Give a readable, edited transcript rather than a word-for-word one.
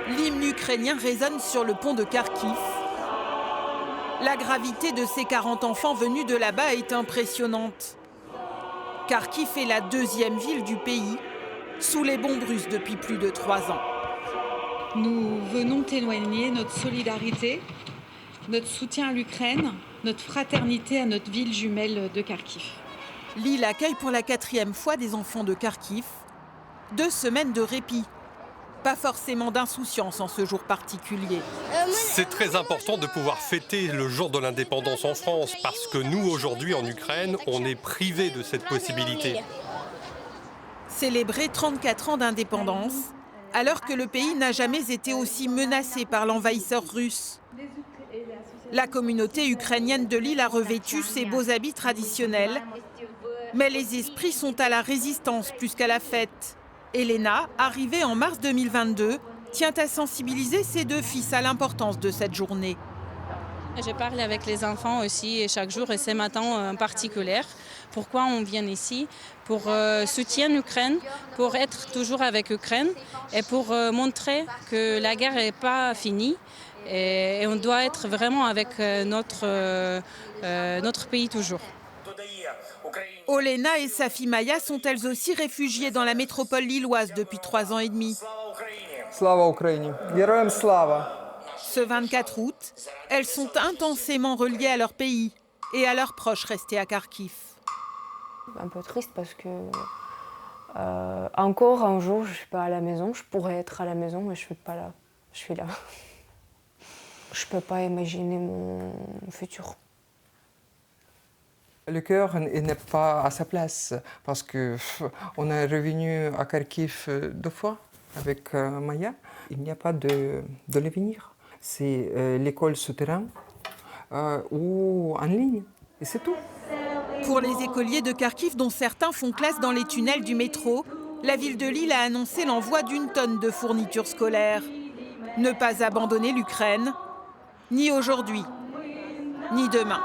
L'hymne ukrainien résonne sur le pont de Kharkiv. La gravité de ces 40 enfants venus de là-bas est impressionnante. Kharkiv est la deuxième ville du pays, sous les bombes russes depuis plus de 3 ans. Nous venons témoigner notre solidarité, notre soutien à l'Ukraine, notre fraternité à notre ville jumelle de Kharkiv. L'île accueille pour la 4e fois des enfants de Kharkiv. 2 semaines de répit. Pas forcément d'insouciance en ce jour particulier. C'est très important de pouvoir fêter le jour de l'indépendance en France parce que nous, aujourd'hui, en Ukraine, on est privés de cette possibilité. Célébrer 34 ans d'indépendance, alors que le pays n'a jamais été aussi menacé par l'envahisseur russe. La communauté ukrainienne de l'île a revêtu ses beaux habits traditionnels, mais les esprits sont à la résistance plus qu'à la fête. Elena, arrivée en mars 2022, tient à sensibiliser ses 2 fils à l'importance de cette journée. Je parle avec les enfants aussi chaque jour et ce matin en particulier. Pourquoi on vient ici? Pour soutenir l'Ukraine, pour être toujours avec l'Ukraine et pour montrer que la guerre n'est pas finie. Et on doit être vraiment avec notre pays toujours. Olena et sa fille Maya sont elles aussi réfugiées dans la métropole lilloise depuis 3 ans et demi. Slava Ukraini. Героям slava. Ce 24 août, elles sont intensément reliées à leur pays et à leurs proches restés à Kharkiv. Un peu triste parce que encore un jour, je ne suis pas à la maison. Je pourrais être à la maison, mais je ne suis pas là. Je suis là. Je ne peux pas imaginer mon futur. Le cœur n'est pas à sa place parce qu'on est revenu à Kharkiv 2 fois avec Maya. Il n'y a pas de l'avenir. C'est l'école souterraine ou en ligne. Et c'est tout. Pour les écoliers de Kharkiv, dont certains font classe dans les tunnels du métro, la ville de Lille a annoncé l'envoi d'1 tonne de fournitures scolaires. Ne pas abandonner l'Ukraine, ni aujourd'hui, ni demain.